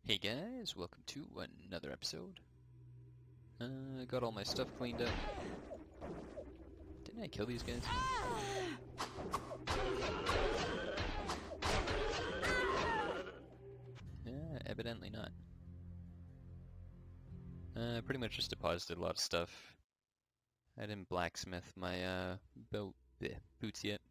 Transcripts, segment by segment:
Hey guys, welcome to another episode. Got all my stuff cleaned up. Didn't I kill these guys? Yeah, evidently not. Pretty much just deposited a lot of stuff. I didn't blacksmith my boots yet.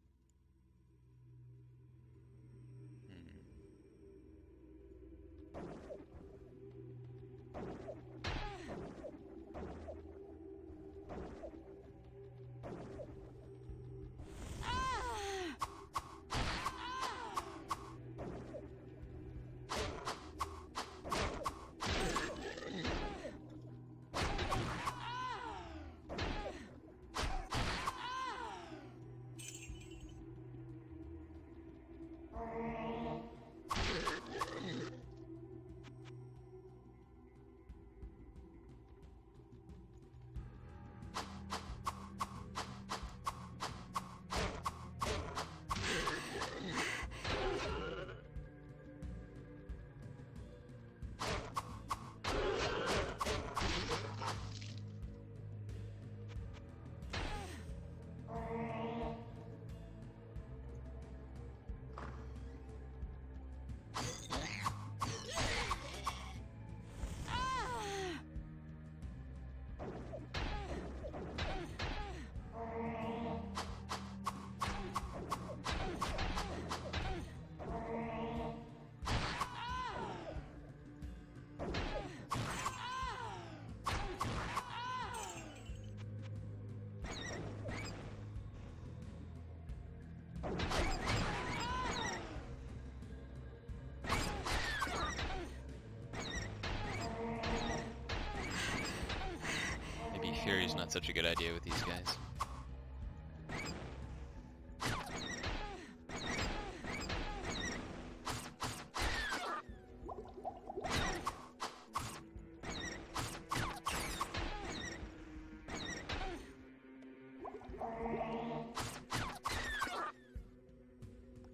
Maybe Fury's not such a good idea with these guys.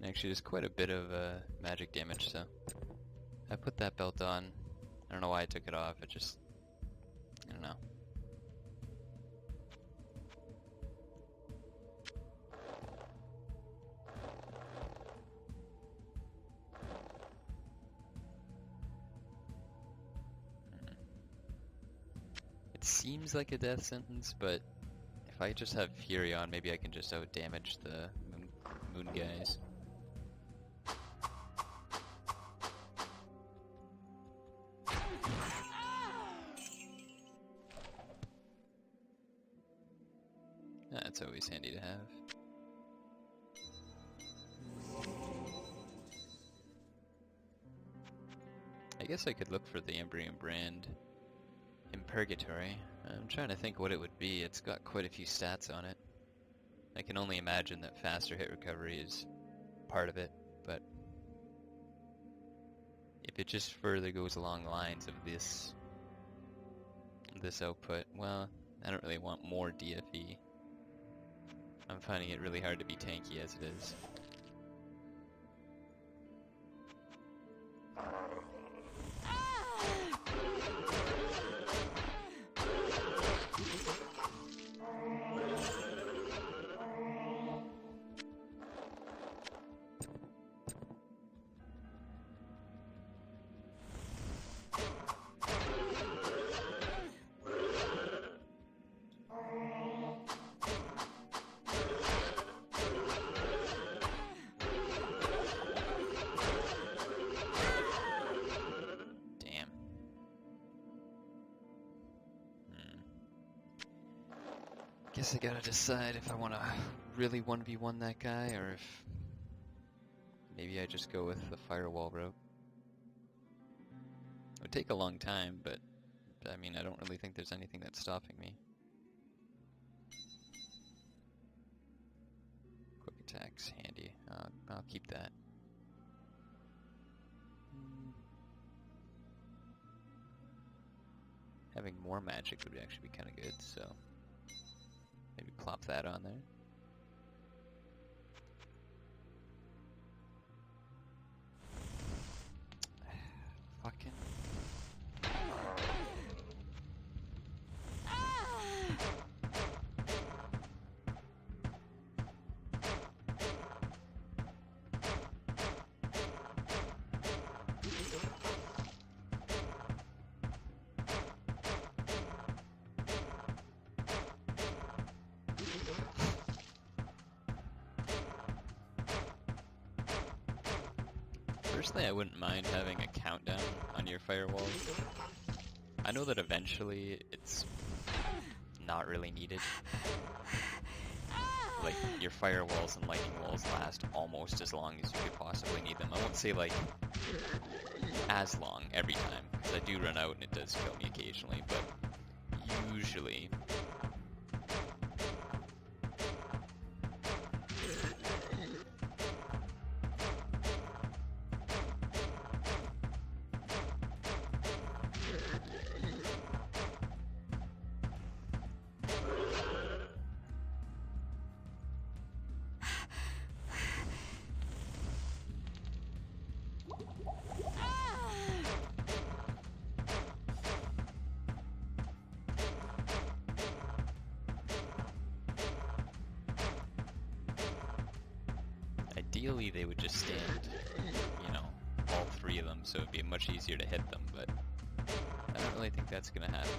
Actually, there's quite a bit of magic damage, so I put that belt on. I don't know why I took it off. I don't know. It seems like a death sentence, but if I just have Fury on, maybe I can just out-damage the moon guys. That's always handy to have. I guess I could look for the Embryon brand in Purgatory. I'm trying to think what it would be. It's got quite a few stats on it. I can only imagine that faster hit recovery is part of it, but if it just further goes along the lines of this output, well, I don't really want more DFE. I'm finding it really hard to be tanky as it is. Guess I gotta decide if I want to really 1v1 that guy, or if maybe I just go with the firewall route. It would take a long time, but I mean, I don't really think there's anything that's stopping me. Quick attack's handy. I'll keep that. Having more magic would actually be kind of good, so maybe plop that on there. Fucking Personally, I wouldn't mind having a countdown on your firewalls. I know that eventually it's not really needed. Like, your firewalls and lightning walls last almost as long as you could possibly need them. I won't say, like, as long every time, because I do run out and it does kill me occasionally, but usually... Ideally, they would just stand, you know, all three of them, so it'd be much easier to hit them, but I don't really think that's gonna happen.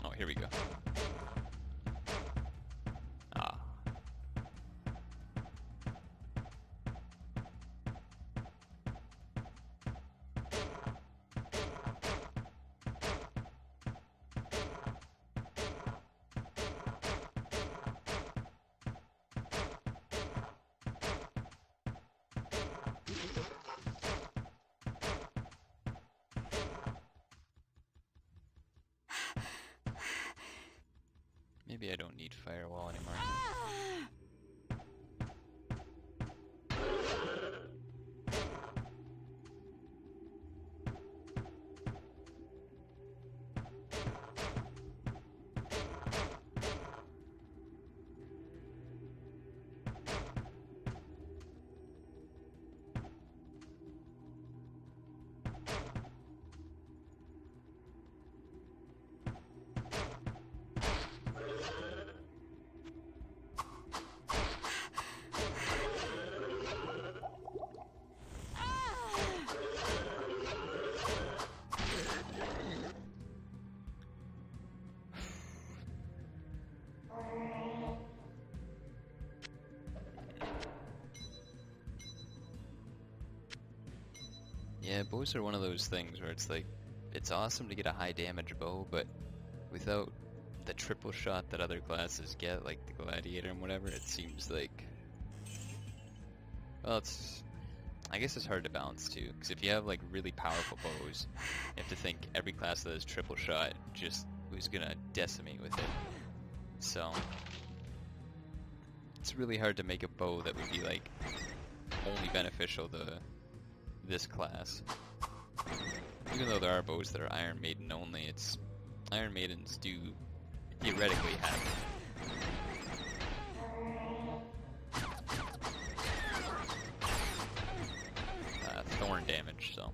Oh, here we go. Ah. Maybe I don't need firewall anymore. Yeah, bows are one of those things where it's like, it's awesome to get a high damage bow, but without the triple shot that other classes get, like the gladiator and whatever, it seems like, well, I guess it's hard to balance too, because if you have like really powerful bows, you have to think every class that has triple shot just who's gonna decimate with it. So it's really hard to make a bow that would be like only beneficial to this class. Even though there are bows that are Iron Maiden only, it's Iron Maidens do theoretically have thorn damage, so.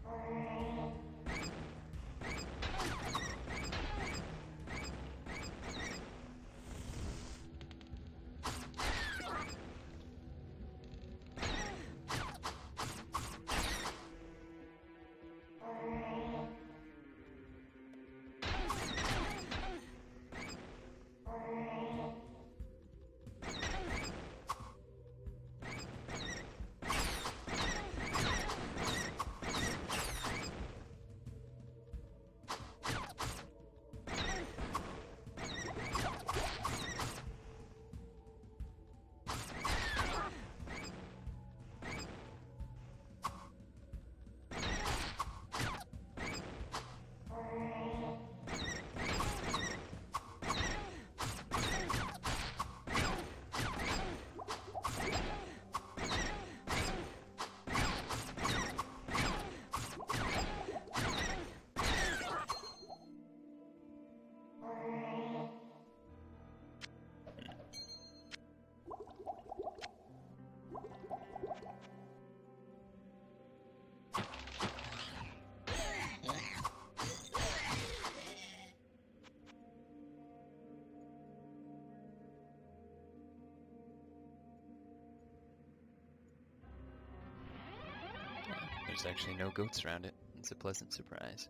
there's actually no goats around it. It's a pleasant surprise.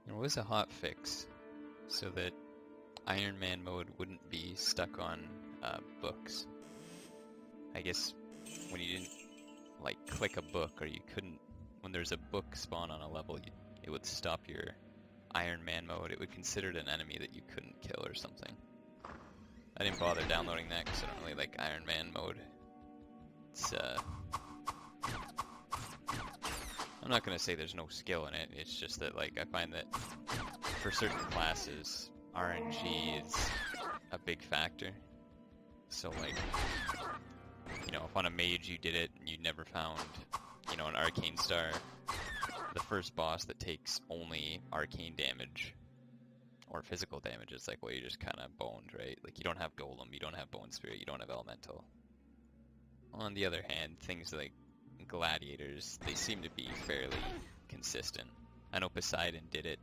There was a hot fix so that Iron Man mode wouldn't be stuck on books. I guess when you didn't like click a book, or you couldn't, when there's a book spawn on a level, it would stop your Iron Man mode. It would consider it an enemy that you couldn't kill or something. I didn't bother downloading that because I don't really like Iron Man mode. It's I'm not gonna say there's no skill in it. It's just that like I find that for certain classes, RNG is a big factor. So like, you know, if on a mage you did it and you never found, you know, an arcane star, the first boss that takes only arcane damage or physical damage, it's like, well, you're just kind of boned, right? Like, you don't have Golem, you don't have Bone Spirit, you don't have Elemental. On the other hand, things like Gladiators, they seem to be fairly consistent. I know Poseidon did it,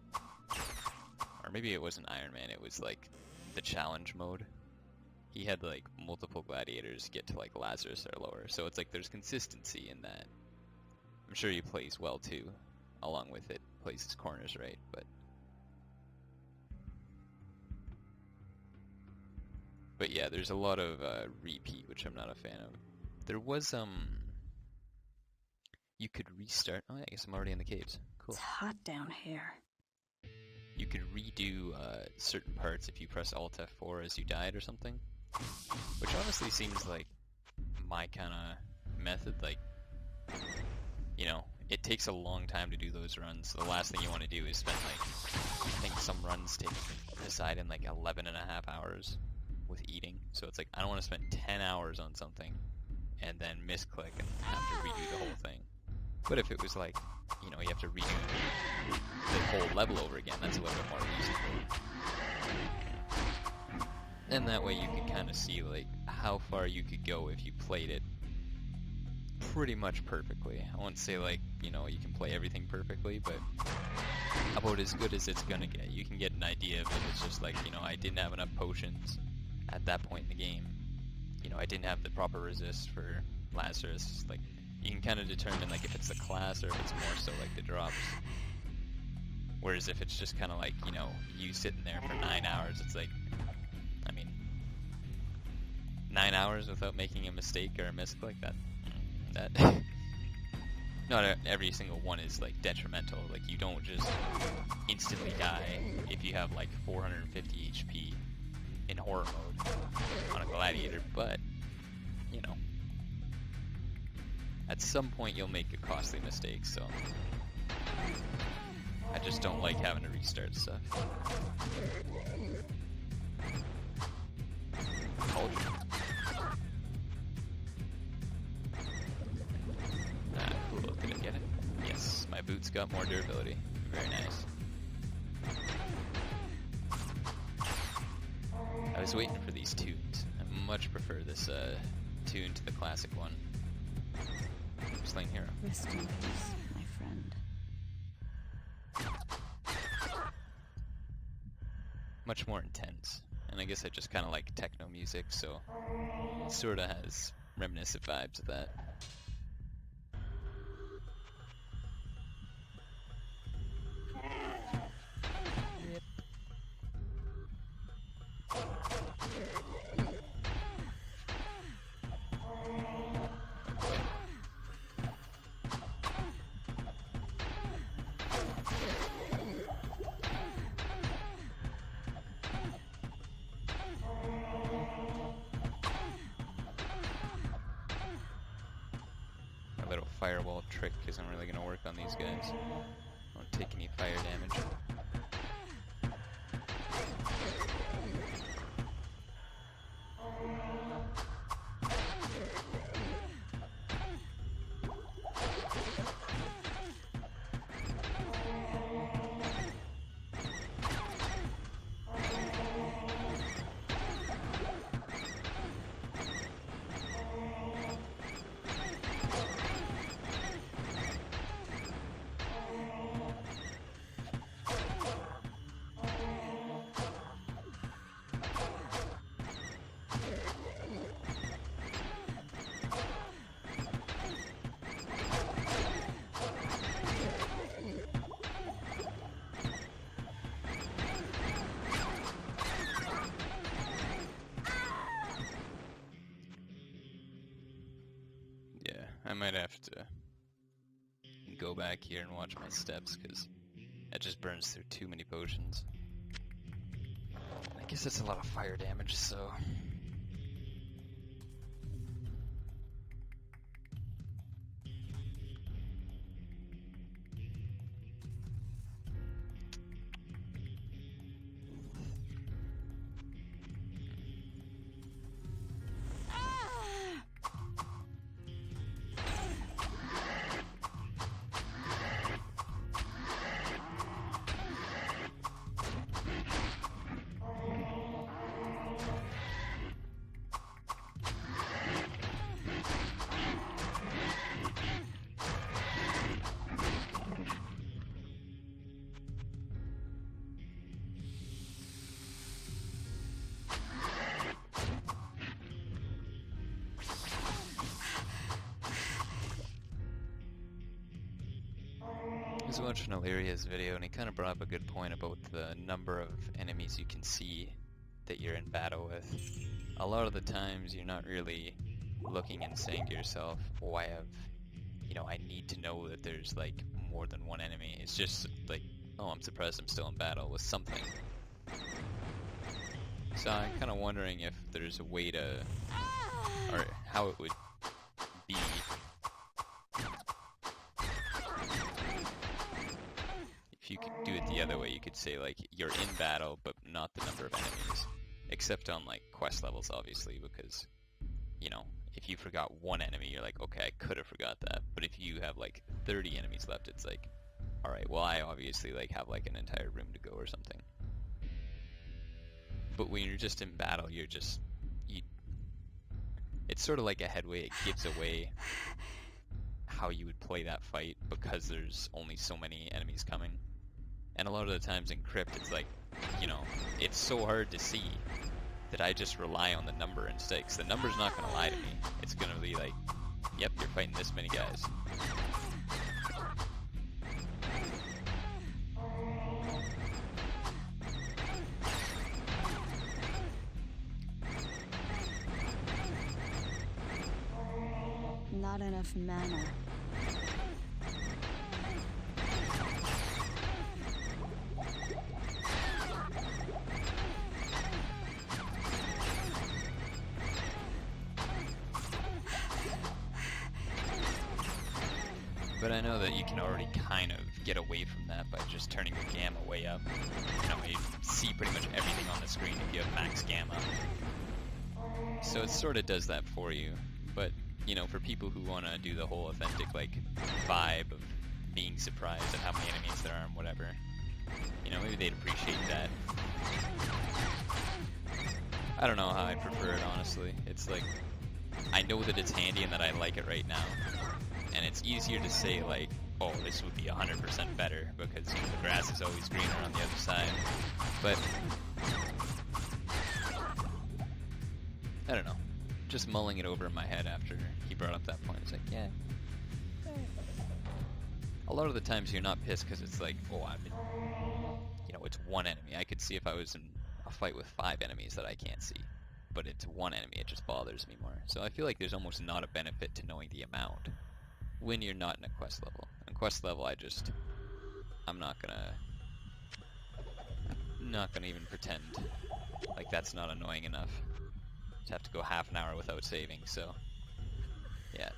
or maybe it wasn't Iron Man, it was like the challenge mode. He had like multiple Gladiators get to like Lazarus or lower, so it's like there's consistency in that. I'm sure he plays well too, along with it, plays his corners right, but yeah, there's a lot of repeat, which I'm not a fan of. There was you could restart. Oh, I guess I'm already in the caves. Cool. It's hot down here. You could redo certain parts if you press Alt F4 as you died or something, which honestly seems like my kind of method. Like, you know, it takes a long time to do those runs. So the last thing you want to do is spend like, I think some runs take Poseidon like 11.5 hours with eating. So it's like, I don't want to spend 10 hours on something and then misclick and have to redo the whole thing. But if it was like, you know, you have to redo the whole level over again, that's a little bit more useful. And that way you can kind of see like how far you could go if you played it pretty much perfectly. I won't say like, you know, you can play everything perfectly, but about as good as it's gonna get. You can get an idea of it. It's just like, you know, I didn't have enough potions at that point in the game. You know, I didn't have the proper resist for Lazarus. Like, you can kind of determine like if it's the class or if it's more so like the drops. Whereas if it's just kind of like, you know, you sitting there for 9 hours, it's like, I mean, 9 hours without making a mistake or a misclick, that not every single one is like detrimental. Like, you don't just instantly die if you have like 450 HP in horror mode on a gladiator, but you know, at some point you'll make a costly mistake, so I just don't like having to restart stuff. Cauldron. Ah, cool. Did I get it? Yes, my boots got more durability. Very nice. I was waiting for these tunes. I much prefer this tune to the classic one. Slain Hero. Rest in peace, my friend. Much more intense. And I guess I just kind of like techno music, so it sort of has reminiscent vibes of that. Little firewall trick isn't really going to work on these guys. Don't take any fire damage. might have to go back here and watch my steps, because it just burns through too many potions. I guess that's a lot of fire damage, so... I was watching Illyria's video, and he kind of brought up a good point about the number of enemies you can see that you're in battle with. A lot of the times, you're not really looking and saying to yourself, oh, I have, I need to know that there's, like, more than one enemy. It's just, like, oh, I'm surprised I'm still in battle with something. So I'm kind of wondering if there's a way to, or how it would be if you could do it the other way. You could say, like, you're in battle, but not the number of enemies. Except on, like, quest levels, obviously, because, if you forgot one enemy, you're like, okay, I could have forgot that. But if you have, like, 30 enemies left, it's like, alright, well, I obviously, like, have, like, an entire room to go or something. But when you're just in battle, you're just... It's sort of like a headway. It gives away how you would play that fight, because there's only so many enemies coming. And a lot of the times in Crypt, it's like, it's so hard to see that I just rely on the number instead. 'Cause the number's not going to lie to me. It's going to be like, yep, you're fighting this many guys. Not enough mana. But I know that you can already kind of get away from that by just turning your gamma way up. You see pretty much everything on the screen if you have max gamma. So it sort of does that for you. But, for people who want to do the whole authentic, like, vibe of being surprised at how many enemies there are and whatever, maybe they'd appreciate that. I don't know how I prefer it, honestly. It's like, I know that it's handy and that I like it right now. And it's easier to say, like, oh, this would be 100% better, because the grass is always greener on the other side. But I don't know. Just mulling it over in my head after he brought up that point. It's like, yeah. A lot of the times you're not pissed because it's like, oh, I'm in, it's one enemy. I could see if I was in a fight with 5 enemies that I can't see. But it's one enemy, it just bothers me more. So I feel like there's almost not a benefit to knowing the amount when you're not in a quest level. In quest level, I'm not gonna even pretend like that's not annoying enough. Just have to go half an hour without saving, so yeah.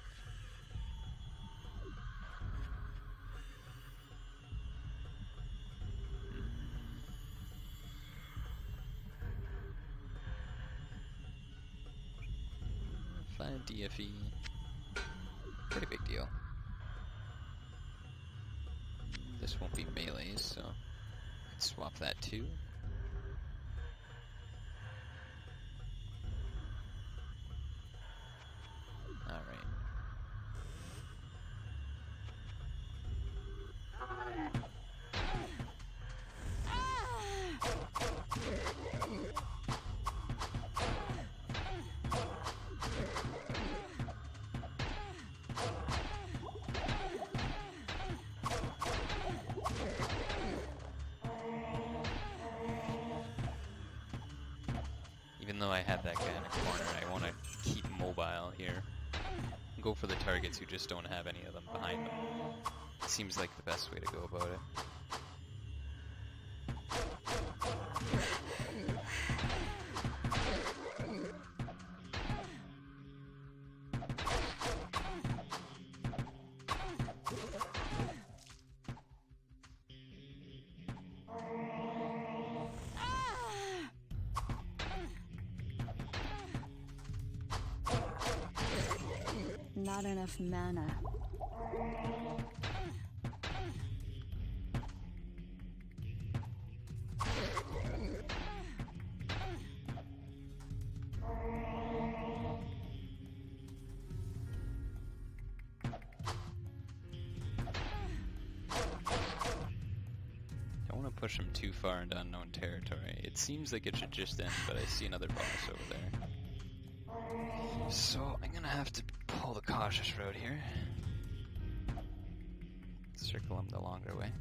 Find DFE. Pretty big deal. This won't be melees, so I'd swap that too. Alright. Even though I have that guy in the corner, I want to keep mobile here. Go for the targets who just don't have any of them behind them. It seems like the best way to go about it. Not enough mana. Don't want to push him too far into unknown territory. It seems like it should just end, but I see another boss over there. So I'm gonna have to pull the cautious road here. Circle him the longer way.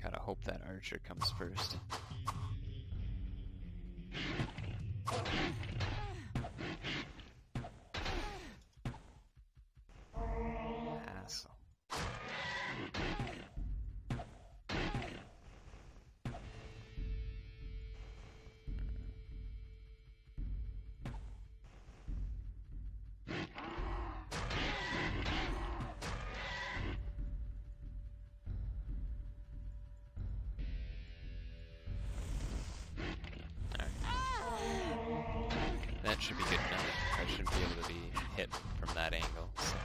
Gotta hope that archer comes first. Hassle. That should be good enough. I shouldn't be able to be hit from that angle. So.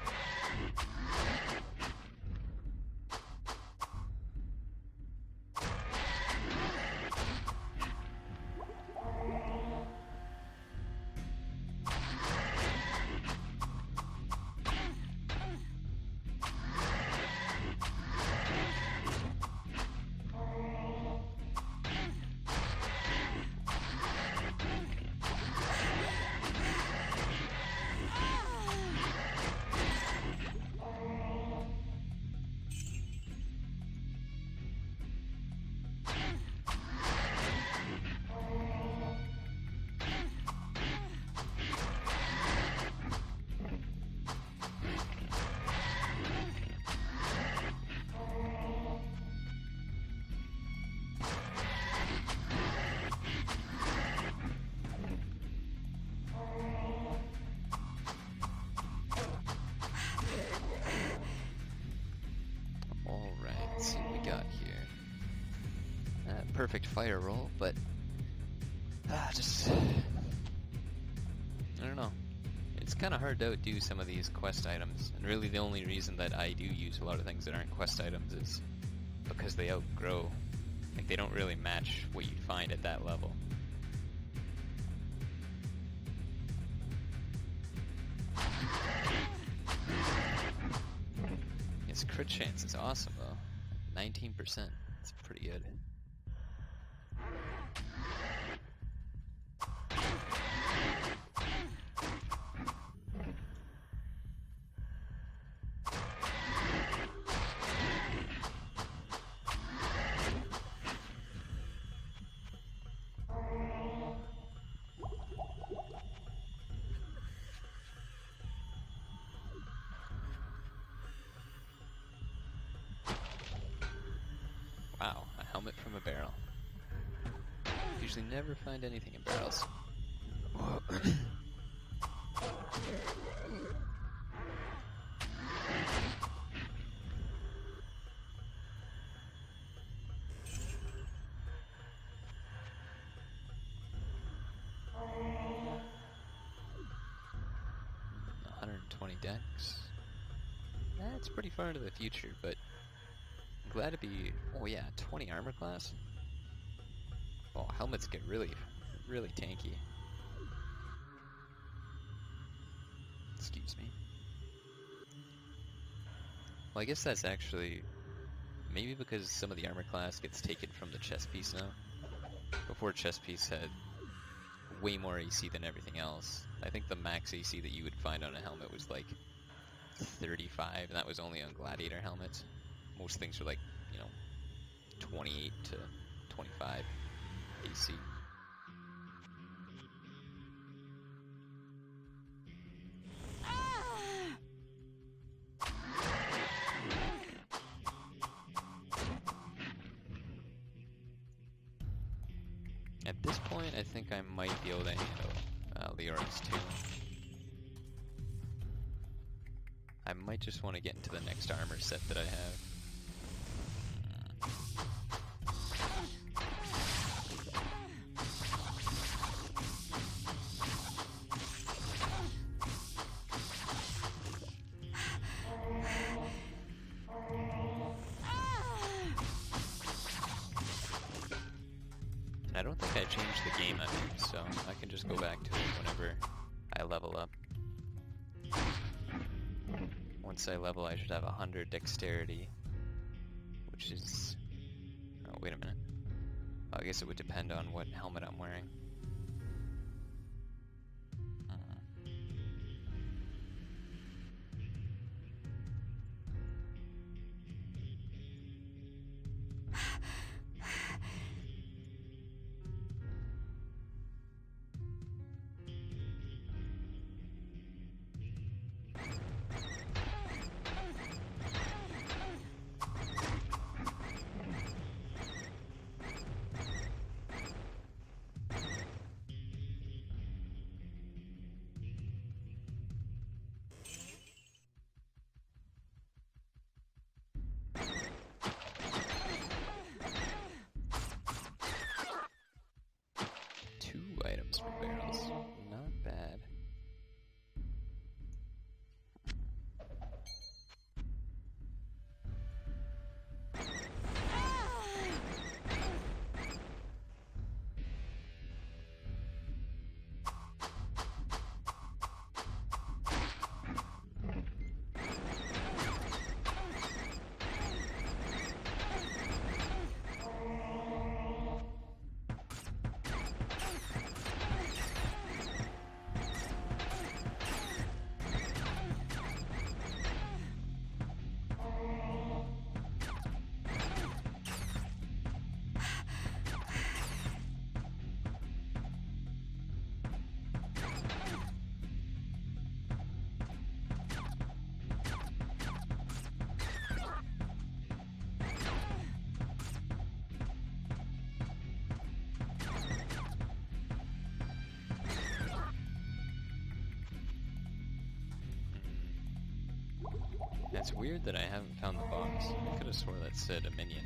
Perfect fire roll, but just I don't know. It's kind of hard to outdo some of these quest items, and really the only reason that I do use a lot of things that aren't quest items is because they outgrow. Like, they don't really match what you'd find at that level. His crit chance is awesome though. 19%. It's pretty good. Wow, a helmet from a barrel. Usually never find anything in barrels. Decks. That's pretty far into the future, but I'm glad to be. Oh yeah, 20 armor class. Oh, helmets get really tanky. Excuse me. Well, I guess that's actually maybe because some of the armor class gets taken from the chest piece now. Before, chest piece had way more AC than everything else. I think the max AC that you would find on a helmet was like 35, and that was only on gladiator helmets. Most things are like, 28 to 25 AC. At this point, I think I might be able to handle Leora's too. I might just want to get into the next armor set that I have. I don't think I changed the game ending, so I can just go back to it whenever I level up. Once I level, I should have 100 dexterity, which is... Oh, wait a minute. I guess it would depend on what helmet I'm wearing. Items for barrels. Not bad. It's weird that I haven't found the boss. I could have swore that said a minion.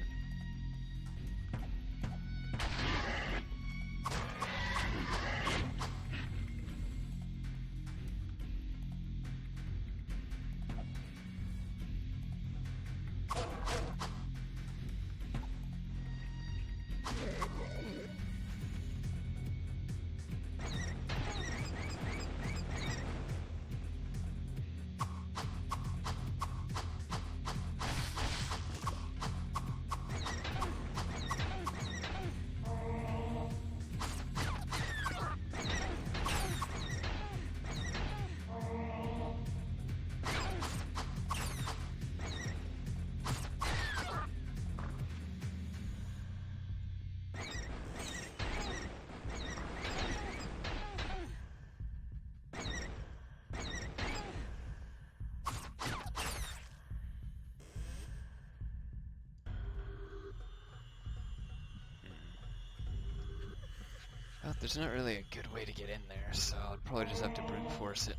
Well, there's not really a good way to get in there, so I'll probably just have to brute force it.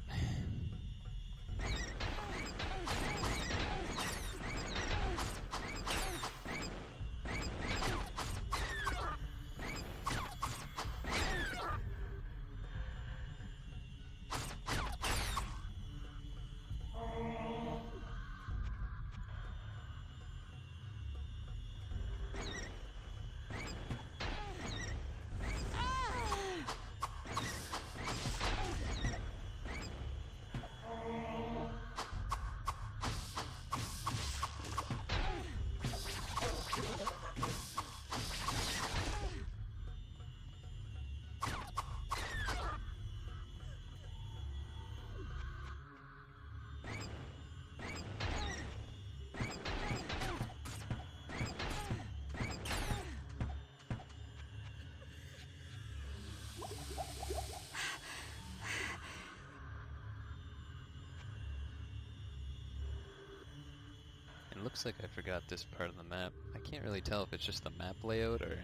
looks like I forgot this part of the map. I can't really tell if it's just the map layout or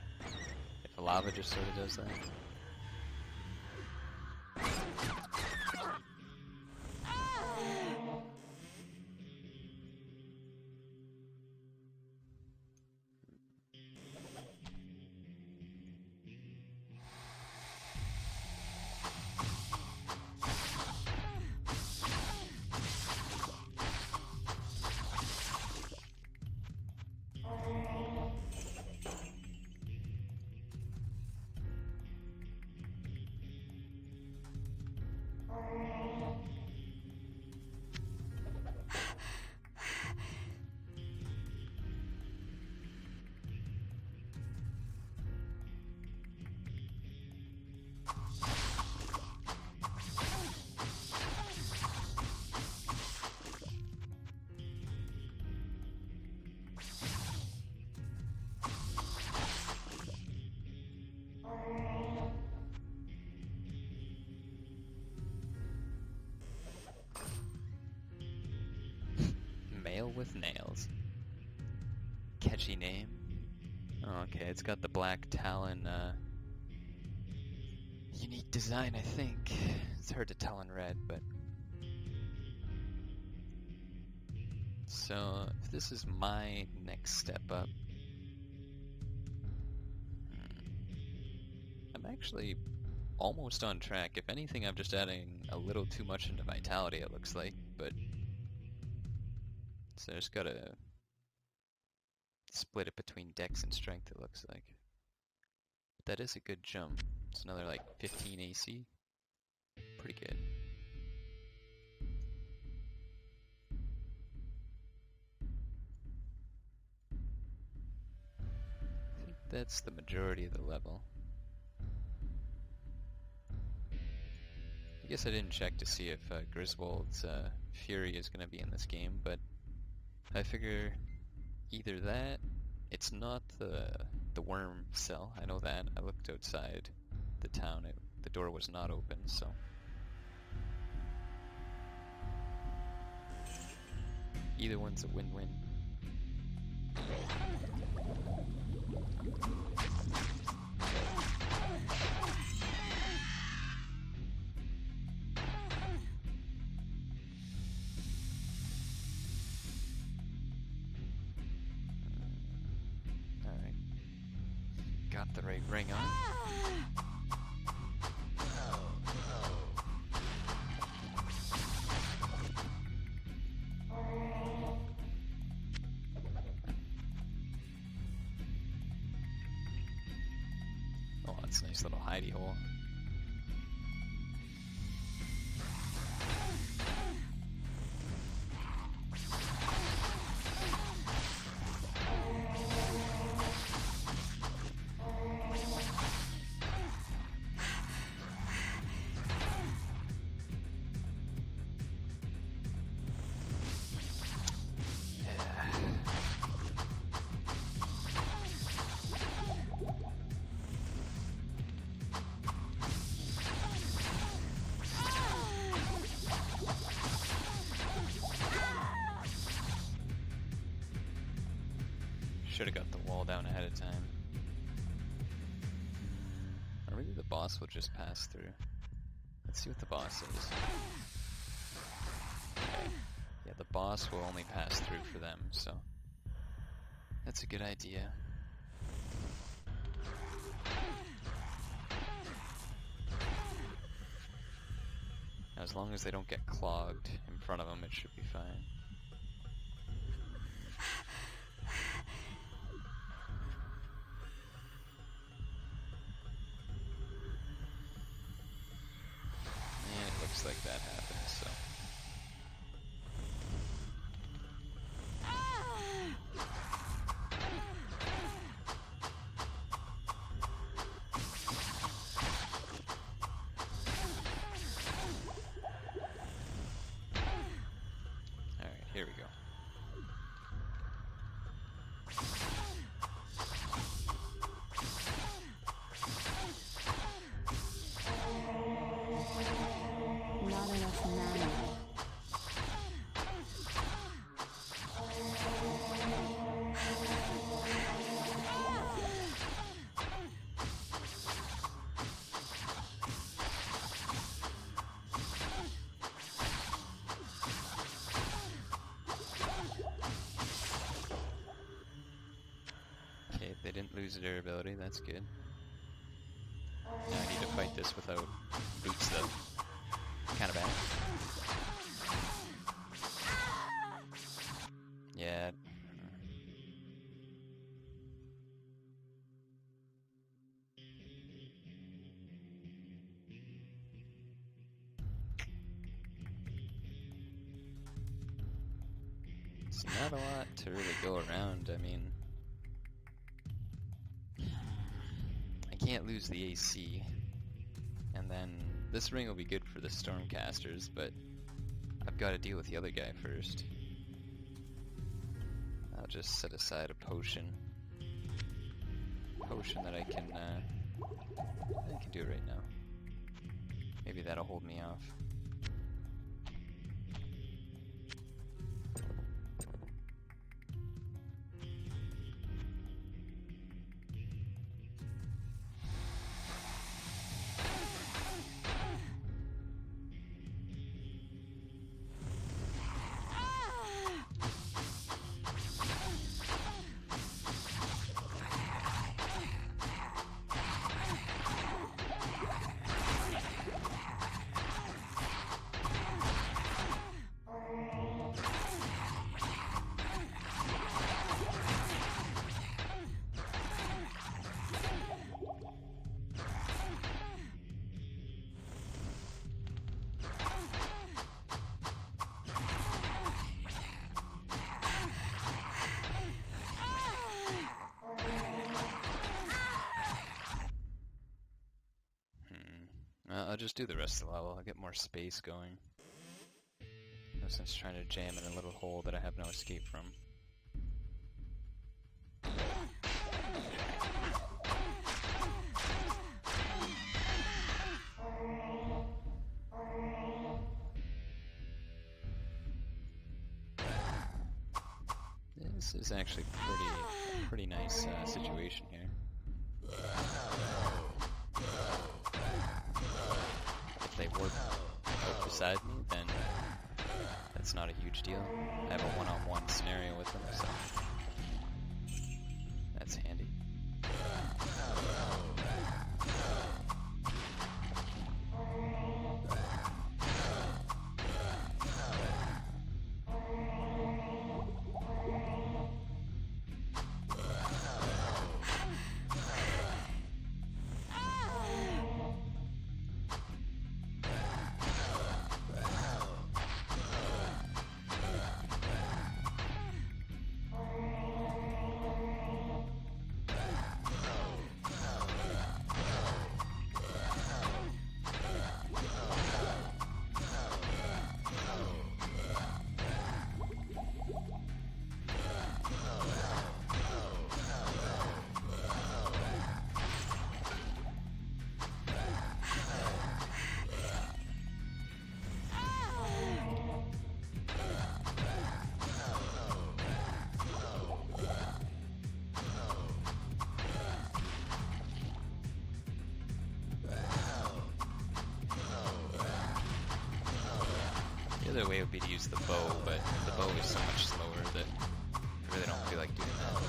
if lava just sort of does that. Male with nails. Catchy name. Oh, okay, it's got the black talon, unique design, I think. It's hard to tell in red, but... So, if this is my next step up... I'm actually almost on track. If anything, I'm just adding a little too much into vitality, it looks like, but... So I just gotta split it between dex and strength, it looks like. But that is a good jump. It's another like 15 AC. Pretty good. I think that's the majority of the level. I guess I didn't check to see if Griswold's Fury is going to be in this game, but I figure either that, it's not the worm cell, I know that. I looked outside the town, the door was not open, so... Either one's a win-win. Alright. Got the right ring on. Oh, that's a nice little hidey hole. Should have got the wall down ahead of time. Or maybe the boss will just pass through. Let's see what the boss is. Okay. Yeah, the boss will only pass through for them, so that's a good idea. As long as they don't get clogged in front of them, it should be fine. Like that happens, so. Alright, here we go. Not enough mana. lose durability, that's good. Now I need to fight this without boots though. Kinda bad. Yeah. It's not a lot to really go around. I mean, I can't lose the AC. And then this ring will be good for the Stormcasters, but I've got to deal with the other guy first. I'll just set aside a potion. That I can do it right now. Maybe that'll hold me off. I'll just do the rest of the level. I'll get more space going. No sense trying to jam in a little hole that I have no escape from. This is actually pretty nice situation here. If they work out beside me, then that's not a huge deal. I have a one-on-one scenario with them, so that's handy. The other way would be to use the bow, but the bow is so much slower that I really don't feel like doing that.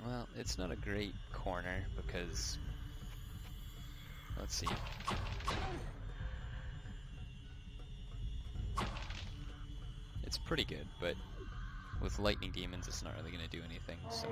Well, it's not a great corner because, let's see. It's pretty good, but with lightning demons it's not really going to do anything, so.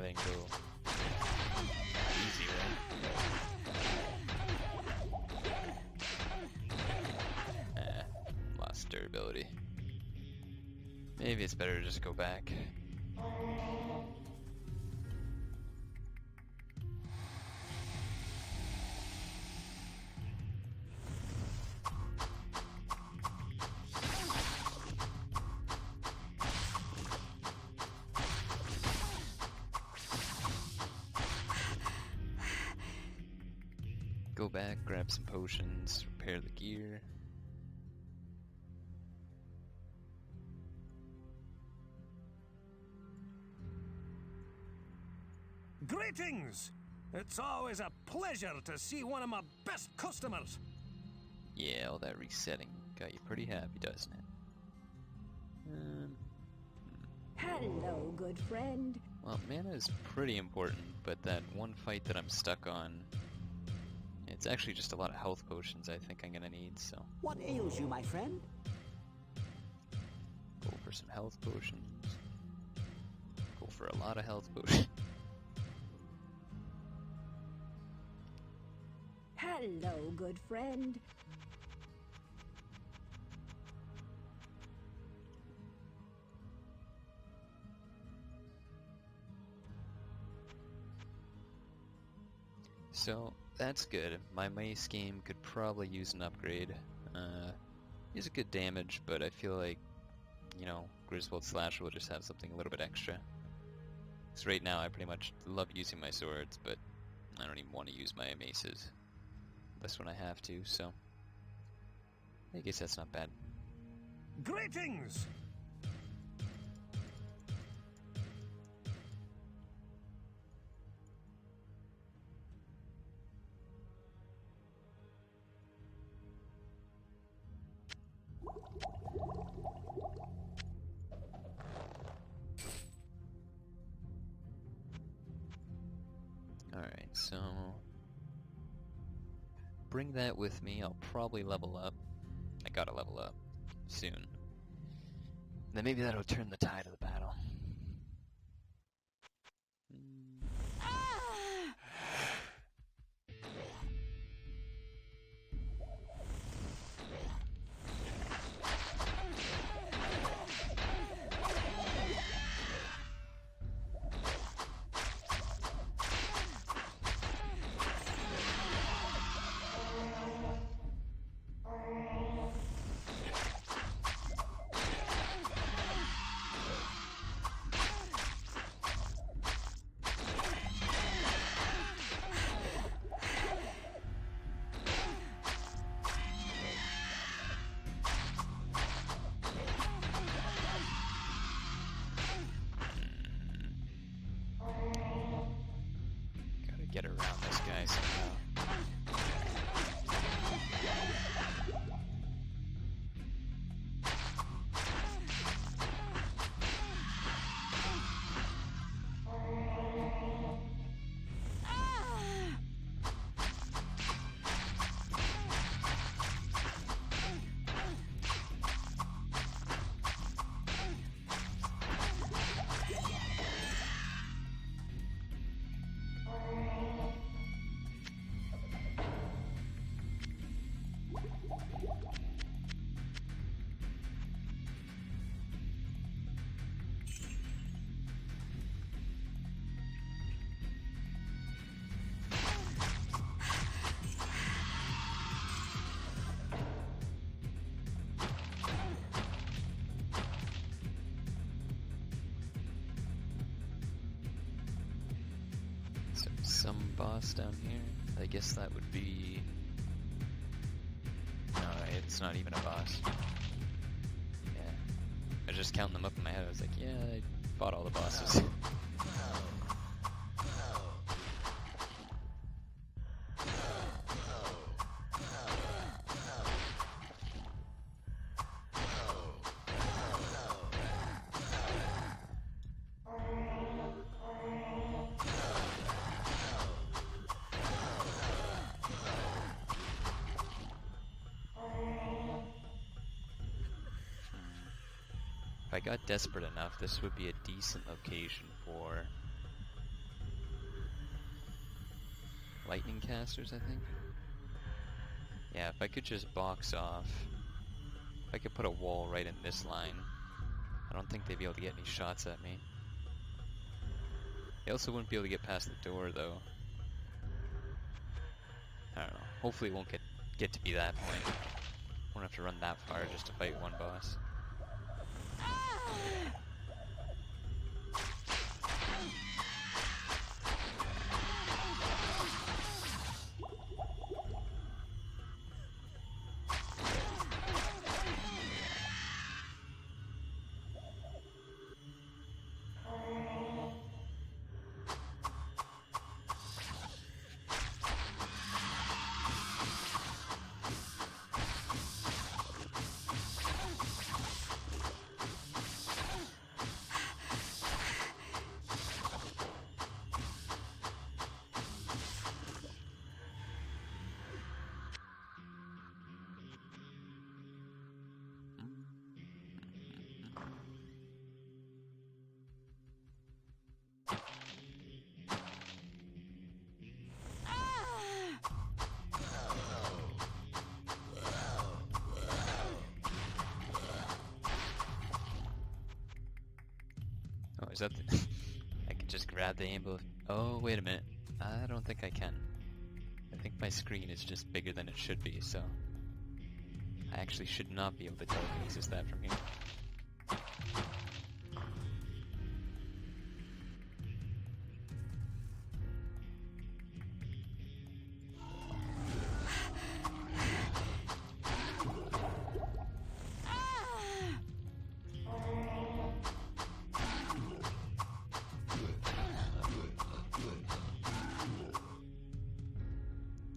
they can go easy, right? Lost durability. Maybe it's better to just go back. Go back, grab some potions, repair the gear. Greetings! It's always a pleasure to see one of my best customers. Yeah, all that resetting got you pretty happy, doesn't it? Hello, good friend. Well, mana is pretty important, but that one fight that I'm stuck on, it's actually just a lot of health potions I think I'm gonna need, so... What ails you, my friend? Go for some health potions. Go for a lot of health potions. Hello, good friend. So, that's good. My mace game could probably use an upgrade. Is a good damage, but I feel like, you know, Griswold Slasher will just have something a little bit extra. Because right now I pretty much love using my swords, but I don't even want to use my maces. Unless when I have to, so... I guess that's not bad. Greetings! Alright, so... bring that with me. I'll probably level up. I gotta level up soon. Then maybe that'll turn the tide of the battle. Get around this guy somehow. So some boss down here. I guess that would be... No, it's not even a boss. Yeah. I was just counting them up in my head. I was like, yeah, I fought all the bosses. If I got desperate enough, this would be a decent location for lightning casters, I think. Yeah, if I could just box off, if I could put a wall right in this line, I don't think they'd be able to get any shots at me. They also wouldn't be able to get past the door, though. I don't know. Hopefully it won't get to be that point. Won't have to run that far just to fight one boss. Oh, is that the I can just grab the aim bow. Oh, wait a minute. I don't think I can. I think my screen is just bigger than it should be, so I actually should not be able to telekinesis that from here.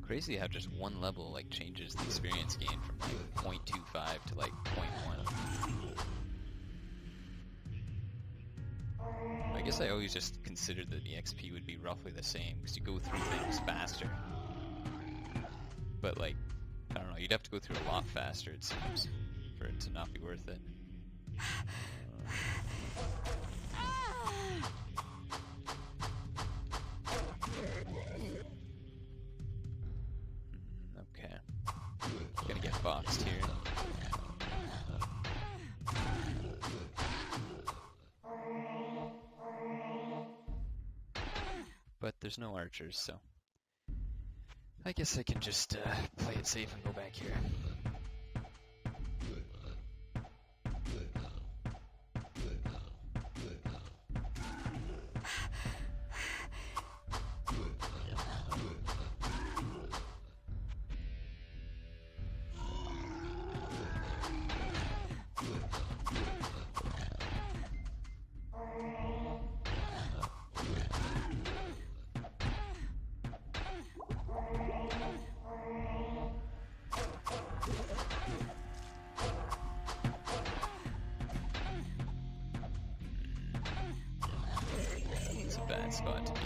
Crazy how just one level like changes the experience gain from like 0.25 to like 0.1. I guess I always just considered that the XP would be roughly the same because you go through things faster. But like, I don't know, you'd have to go through a lot faster it seems for it to not be worth it. Gonna get boxed here. But there's no archers, so I guess I can just play it safe and go back here. It's a bad spot to be in.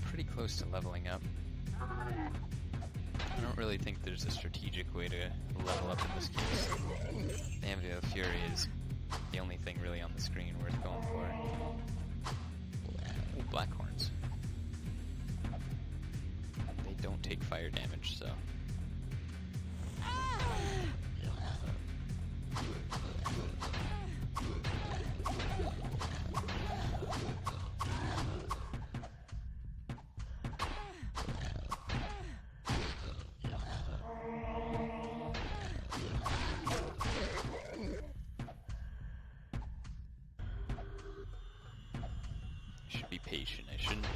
Pretty close to leveling up. I don't really think there's a strategic way to level up in this case. The Anvil of Fury is the only thing really on the screen worth going for. Ooh, black horns. They don't take fire damage, so. Should be patient. I shouldn't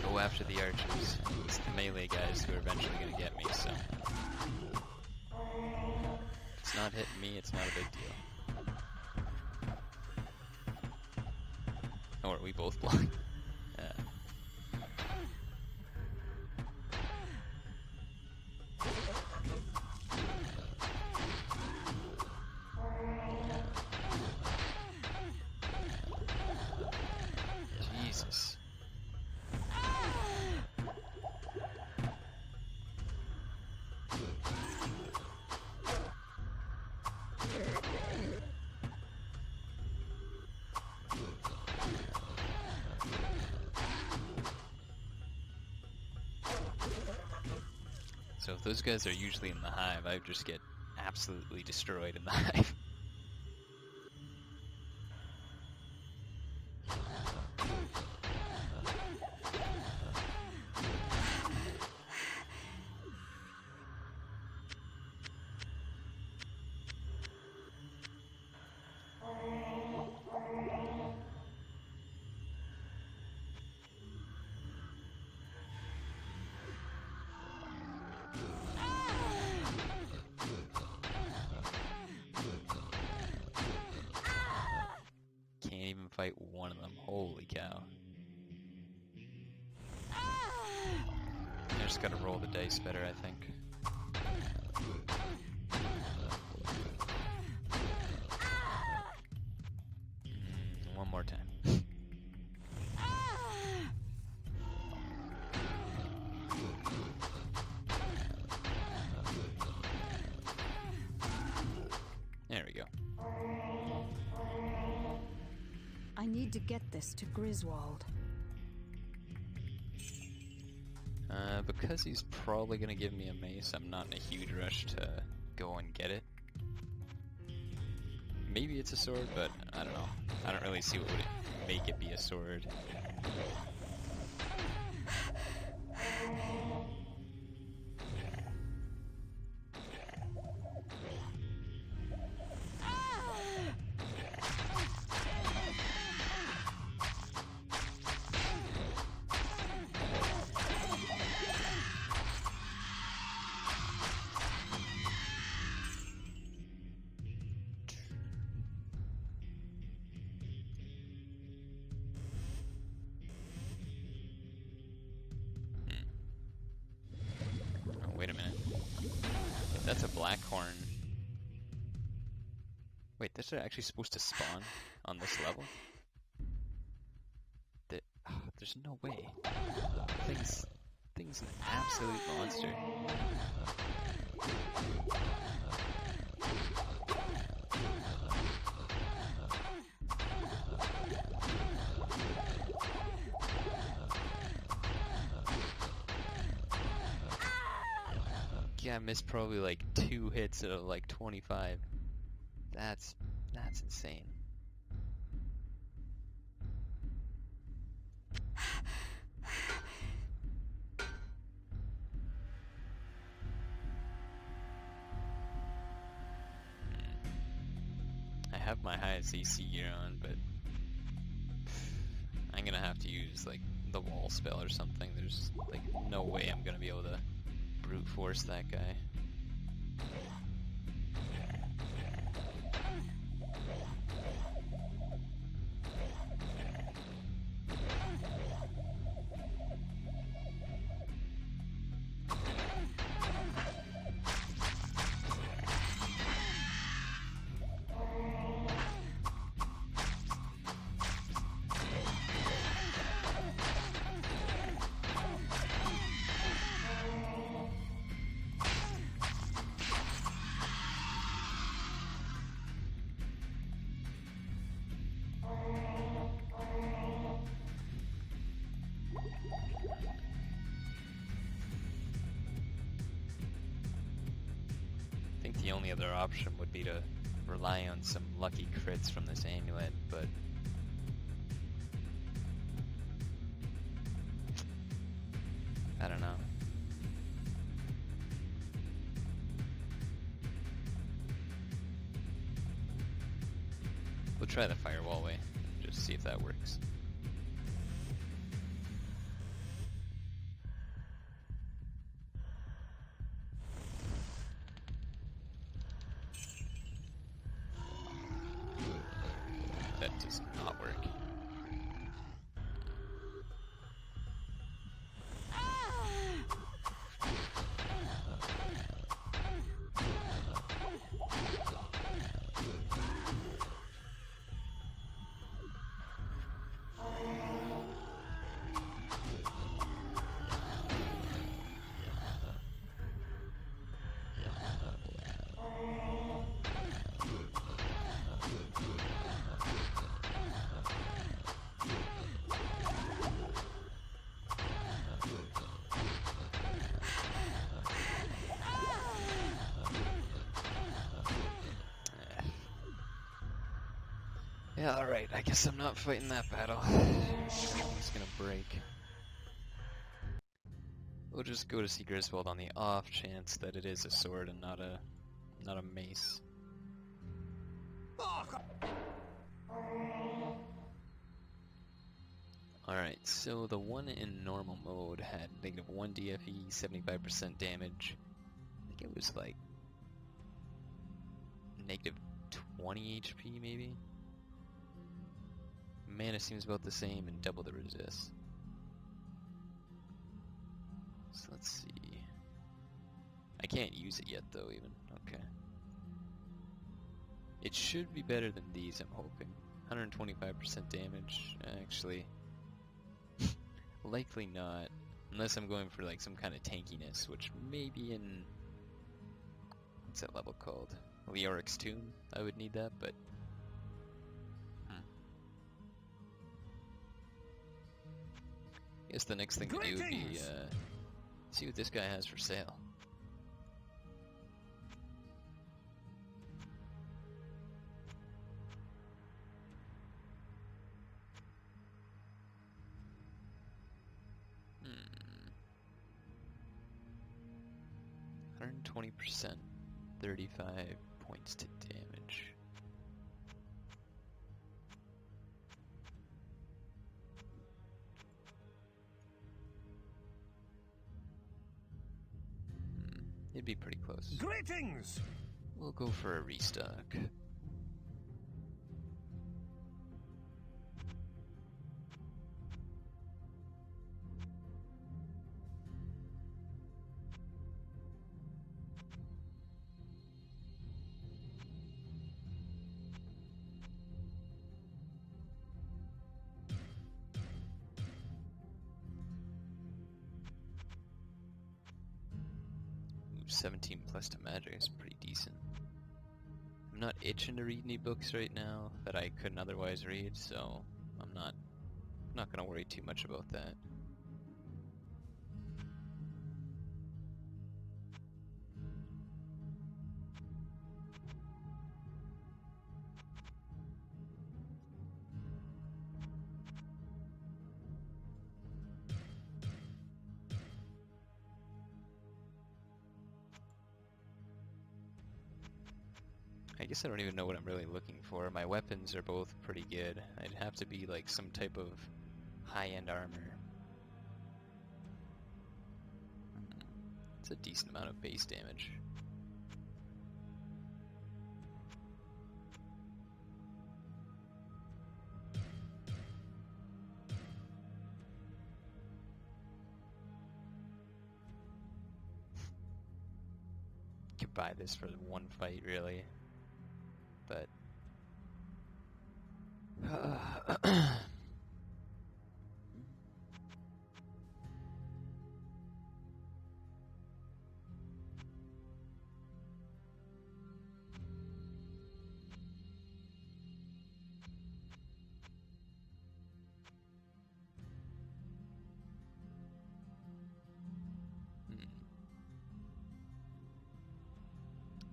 go after the archers. It's the melee guys who are eventually going to get me, so... If it's not hitting me, it's not a big deal. Oh, are we both blind? Jesus. So if those guys are usually in the hive, I would just get absolutely destroyed in the hive. Can't even fight one of them. Holy cow. I just gotta roll the dice better, I think. One more time. There we go. I need to get this to Griswold. Because he's probably gonna give me a mace, I'm not in a huge rush to go and get it. Maybe it's a sword, but I don't know. I don't really see what would make it be a sword. Wait a minute. That's a black horn. Wait, this is actually supposed to spawn on this level? There's no way. Thing's an absolute monster. Yeah, I missed probably like 2 hits out of like 25. That's insane. I have my highest AC gear on, but I'm gonna have to use like the wall spell or something. There's like no way I'm gonna be able to brute force that guy. I think the only other option would be to rely on some lucky crits from this amulet, but I don't know. We'll try the firewall way, just see if that works. Yeah, alright, I guess I'm not fighting that battle. It's gonna break. We'll just go to see Griswold on the off chance that it is a sword and not a mace. Alright, so the one in normal mode had negative 1 DFE, 75% damage. I think it was like negative 20 HP maybe? Mana seems about the same and double the resist. So let's see. I can't use it yet though even. Okay. It should be better than these, I'm hoping. 125% damage. Actually, likely not. Unless I'm going for like some kind of tankiness, which may be in... what's that level called? Leoric's Tomb? I would need that, but... I guess the next thing to do would be, see what this guy has for sale. Hmm. 120%, 35 points to damage. It'd be pretty close. Greetings! We'll go for a restock. Ooh, 17 plus to magic is pretty decent. I'm not itching to read any books right now that I couldn't otherwise read, so I'm not gonna worry too much about that. I guess I don't even know what I'm really looking for. My weapons are both pretty good. I'd have to be like some type of high-end armor. It's a decent amount of base damage. Could buy this for one fight, really. But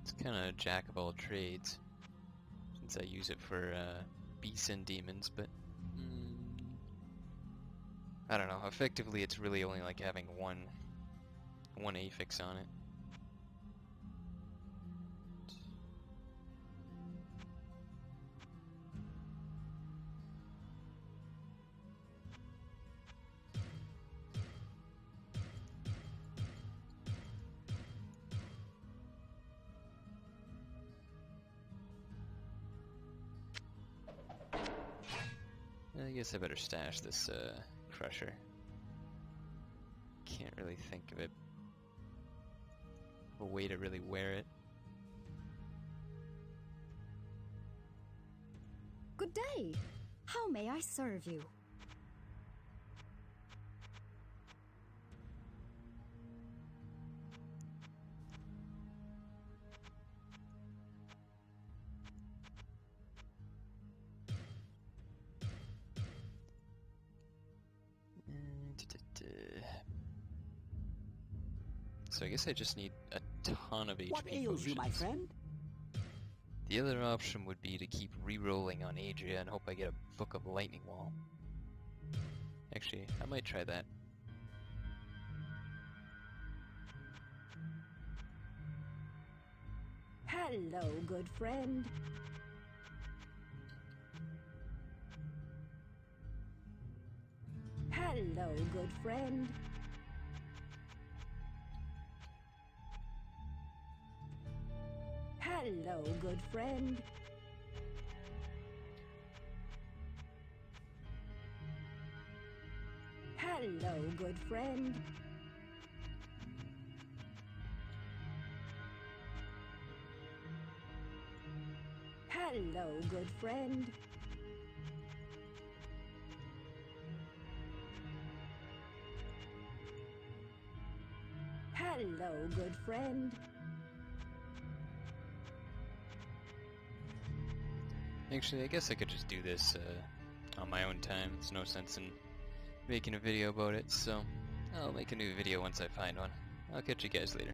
it's kind of a jack of all trades, since I use it for beasts and demons, but I don't know. Effectively, it's really only like having one affix on it. I guess I better stash this crusher. Can't really think of it. A way to really wear it. Good day. How may I serve you? So I guess I just need a ton of HP. What ails you, my friend? The other option would be to keep re-rolling on Adria and hope I get a Book of Lightning Wall. Actually, I might try that. Hello, good friend. Hello, good friend. Hello, good friend. Hello, good friend. Hello, good friend. Hello, good friend. Actually, I guess I could just do this on my own time. There's no sense in making a video about it, so I'll make a new video once I find one. I'll catch you guys later.